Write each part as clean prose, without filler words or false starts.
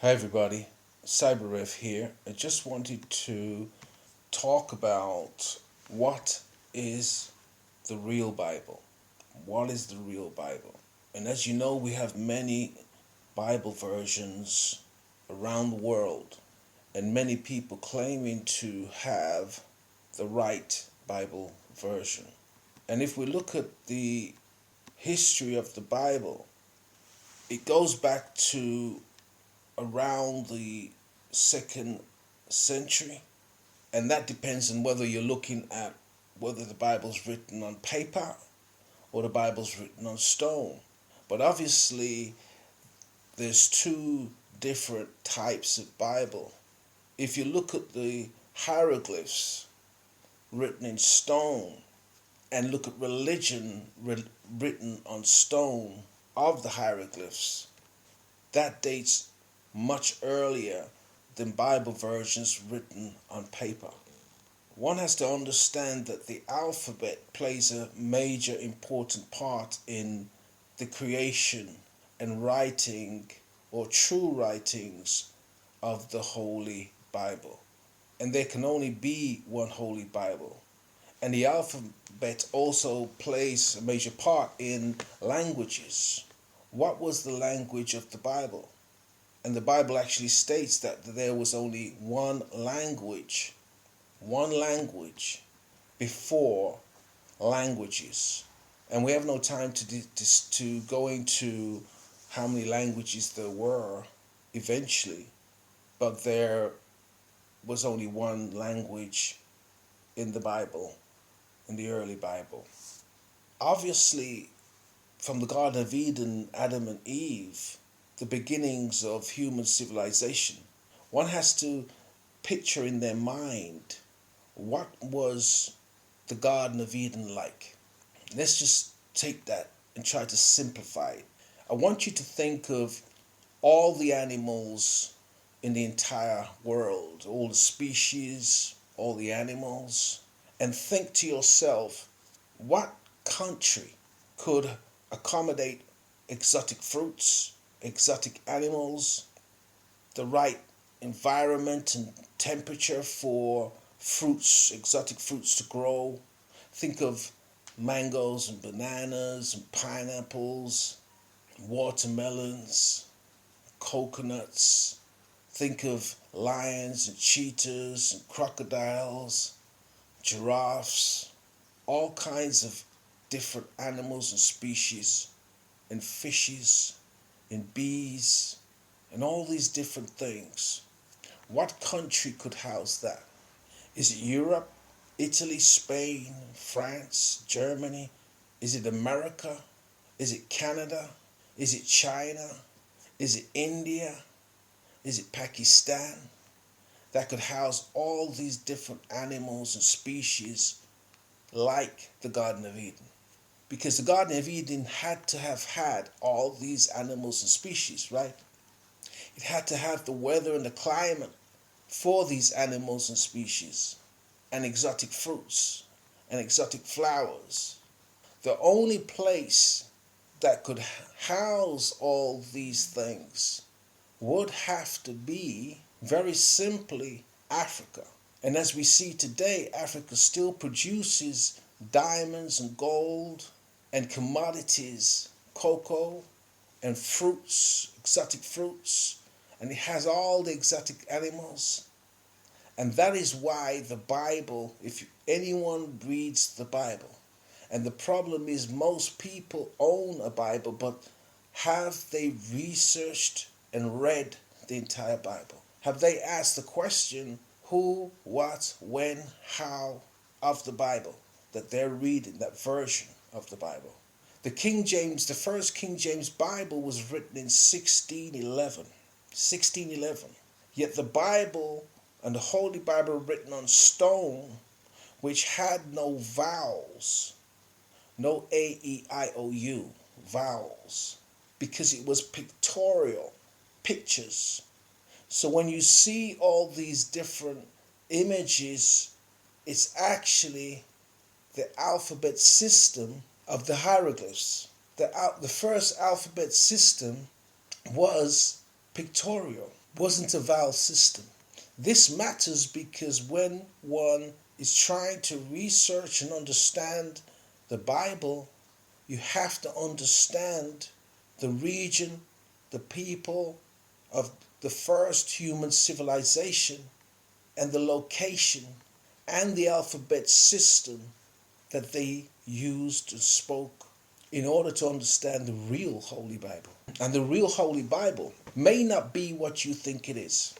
Hi everybody, CyberRev here. I just wanted to talk about what is the real Bible. What is the real Bible? And as you know, we have many Bible versions around the world, and many people claiming to have the right Bible version. And if we look at the history of the Bible, it goes back to around the second century, and that depends on whether you're looking at whether the Bible's written on paper or the Bible's written on stone. But obviously, there's two different types of Bible. If you look at the hieroglyphs written in stone and look at religion written on stone of the hieroglyphs, that dates much earlier than Bible versions written on paper. One has to understand that the alphabet plays a major important part in the creation and writing or true writings of the Holy Bible. And there can only be one Holy Bible. And the alphabet also plays a major part in languages. What was the language of the Bible? And the Bible actually states that there was only one language before languages. And we have no time to go into how many languages there were eventually, but there was only one language in the Bible, in the early Bible. Obviously, from the Garden of Eden, Adam and Eve, the beginnings of human civilization, one has to picture in their mind what was the Garden of Eden like. Let's just take that and try to simplify it. I want you to think of all the animals in the entire world, all the species, all the animals, and think to yourself, what country could accommodate exotic fruits, exotic animals, the right environment and temperature for exotic fruits to grow? Think of mangoes and bananas and pineapples, watermelons, coconuts. Think of lions and cheetahs and crocodiles, giraffes, all kinds of different animals and species, and fishes, and bees, and all these different things. What country could house that? Is it Europe, Italy, Spain, France, Germany? Is it America? Is it Canada? Is it China? Is it India? Is it Pakistan? That could house all these different animals and species like the Garden of Eden. Because the Garden of Eden had to have had all these animals and species, right? It had to have the weather and the climate for these animals and species, and exotic fruits and exotic flowers. The only place that could house all these things would have to be, very simply, Africa. And as we see today, Africa still produces diamonds and gold and commodities, cocoa and fruits, exotic fruits, and it has all the exotic animals. And that is why the Bible, if anyone reads the Bible, and the problem is most people own a Bible, but have they researched and read the entire Bible? Have they asked the question, who, what, when, how of the Bible that they're reading, that version of the Bible? The first King James Bible was written in 1611. 1611. Yet the Bible and the Holy Bible written on stone, which had no vowels, no A-E-I-O-U vowels, because it was pictorial, pictures. So when you see all these different images, it's actually the alphabet system of the hieroglyphs. The first alphabet system was pictorial. wasn't a vowel system. This matters because when one is trying to research and understand the Bible, you have to understand the region, the people of the first human civilization, and the location and the alphabet system that they used and spoke in order to understand the real Holy Bible. And the real Holy Bible may not be what you think it is.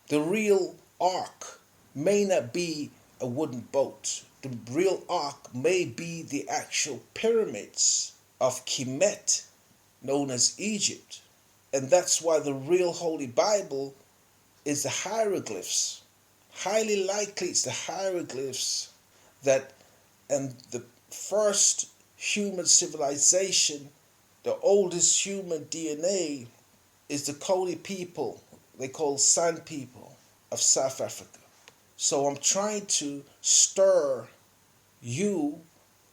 The real ark may not be a wooden boat. The real ark may be the actual pyramids of Kemet, known as Egypt. And that's why the real Holy Bible is the hieroglyphs. Highly likely it's the hieroglyphs that, and the first human civilization, the oldest human DNA, is the Koli people, they call San people of South Africa. So I'm trying to stir you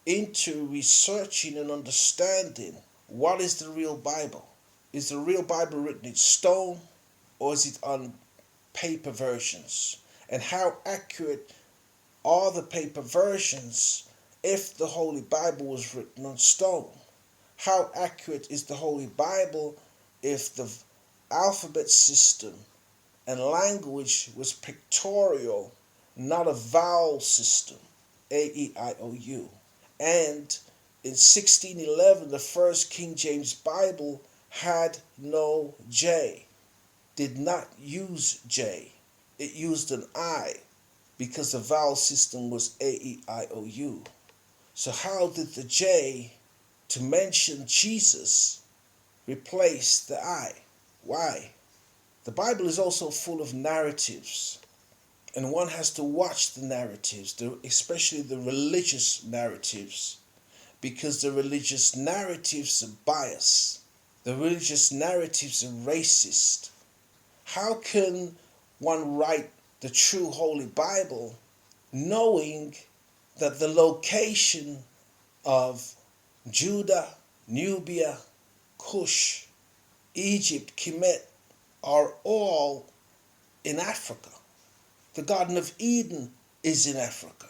into researching and understanding what is the real Bible. Is the real Bible written in stone, or is it on paper versions? And how accurate are the paper versions if the Holy Bible was written on stone? How accurate is the Holy Bible if the alphabet system and language was pictorial, not a vowel system, A-E-I-O-U? And in 1611, the first King James Bible had no J, did not use J. It used an I because the vowel system was A-E-I-O-U. So how did the J, to mention Jesus, replace the I? Why? The Bible is also full of narratives, and one has to watch the narratives, especially the religious narratives, because the religious narratives are biased. The religious narratives are racist. How can one write the true Holy Bible knowing that the location of Judah, Nubia, Cush, Egypt, Kemet are all in Africa? The Garden of Eden is in Africa.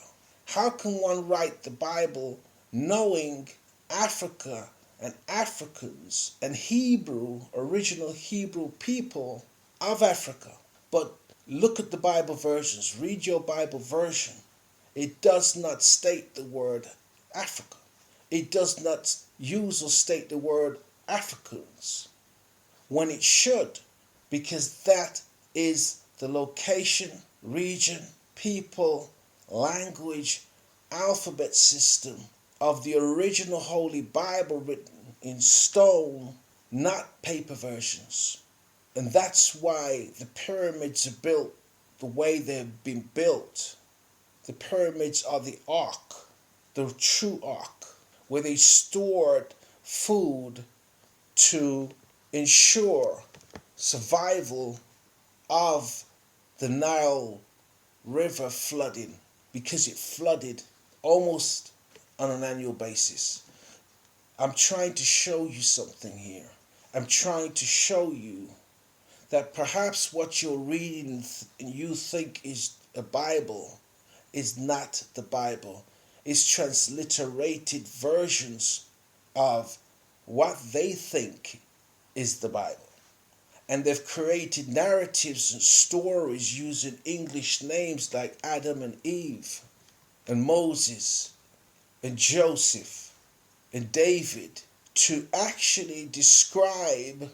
How can one write the Bible knowing Africa and Africans and Hebrew, original Hebrew people of Africa? But look at the Bible versions. Read your Bible version. It does not state the word Africa. It does not use or state the word Africans when it should, because that is the location, region, people, language, alphabet system of the original Holy Bible written in stone, not paper versions. And that's why the pyramids are built the way they've been built. The pyramids are the ark, the true ark, where they stored food to ensure survival of the Nile River flooding, because it flooded almost on an annual basis. I'm trying to show you something here. I'm trying to show you that perhaps what you're reading and you think is a Bible is not the Bible. It's transliterated versions of what they think is the Bible. And they've created narratives and stories using English names like Adam and Eve, and Moses, and Joseph, and David, to actually describe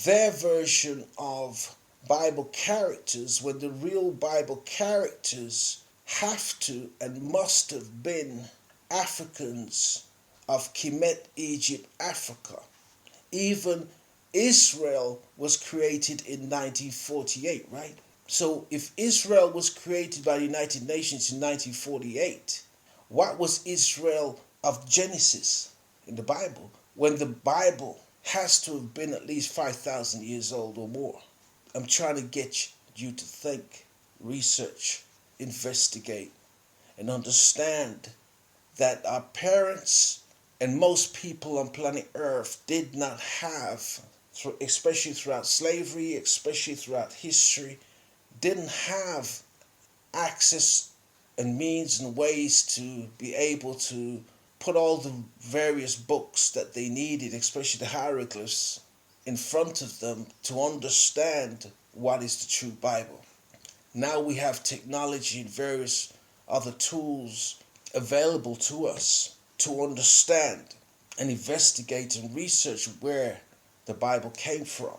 their version of Bible characters, when the real Bible characters have to and must have been Africans of Kemet, Egypt, Africa. Even Israel was created in 1948, right? So if Israel was created by the United Nations in 1948, what was Israel of Genesis in the Bible, when the Bible has to have been at least 5,000 years old or more? I'm trying to get you to think, research, investigate, and understand that our parents and most people on planet Earth did not have especially throughout slavery, especially throughout history, didn't have access and means and ways to be able to put all the various books that they needed, especially the hieroglyphs, in front of them to understand what is the true Bible. Now we have technology and various other tools available to us to understand and investigate and research where the Bible came from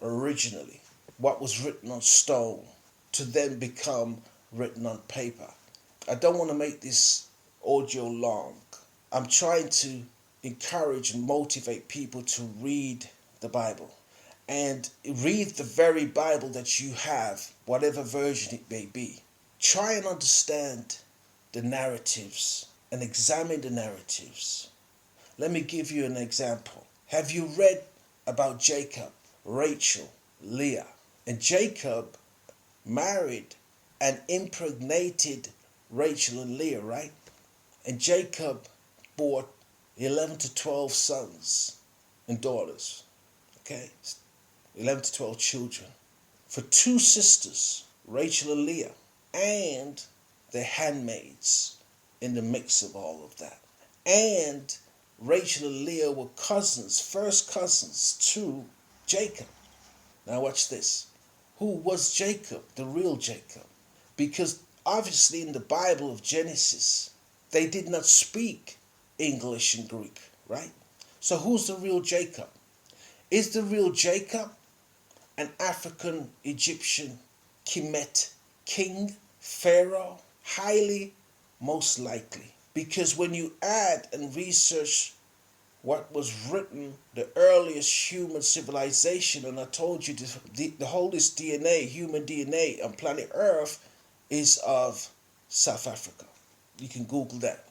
originally, what was written on stone, to then become written on paper. I don't want to make this audio long. I'm trying to encourage and motivate people to read the Bible and read the very Bible that you have, whatever version it may be. Try and understand the narratives and examine the narratives. Let me give you an example. Have you read about Jacob, Rachel, Leah? And Jacob married and impregnated Rachel and Leah, right? And Jacob bore 11 to 12 sons and daughters, okay? 11 to 12 children. For two sisters, Rachel and Leah, and their handmaids in the mix of all of that. And Rachel and Leah were cousins, first cousins to Jacob. Now watch this. Who was Jacob, the real Jacob? Because obviously in the Bible of Genesis, they did not speak English and Greek, right? So who's the real Jacob? Is the real Jacob an African Egyptian Kemet king, pharaoh? Highly most likely. Because when you add and research what was written, the earliest human civilization, and I told you the oldest DNA, human DNA on planet Earth, is of South Africa. You can Google that.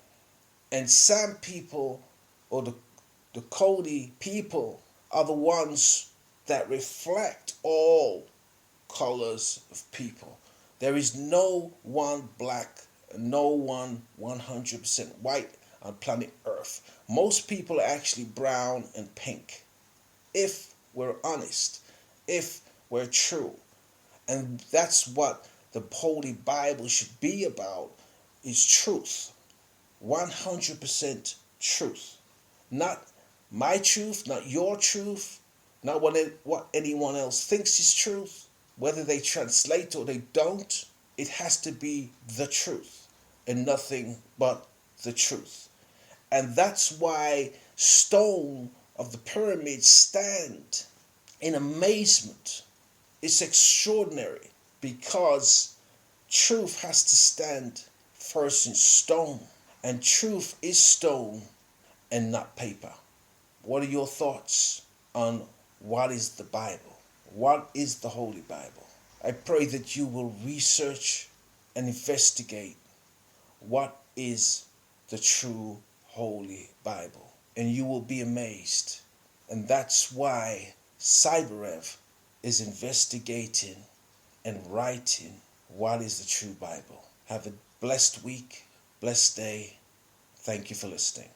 And Sam people, or the Cody people, are the ones that reflect all colors of people. There is no one black, no one 100% white on planet Earth. Most people are actually brown and pink, if we're honest, if we're true. And that's what the Holy Bible should be about, is truth. 100% truth. Not my truth, not your truth, not what anyone else thinks is truth, whether they translate or they don't. It has to be the truth and nothing but the truth. And that's why stone of the pyramids stand in amazement. It's extraordinary because truth has to stand first in stone. And truth is stone and not paper. What are your thoughts on what is the Bible? What is the Holy Bible? I pray that you will research and investigate what is the true Holy Bible. And you will be amazed. And that's why Cyberev is investigating and writing what is the true Bible. Have a blessed week, blessed day. Thank you for listening.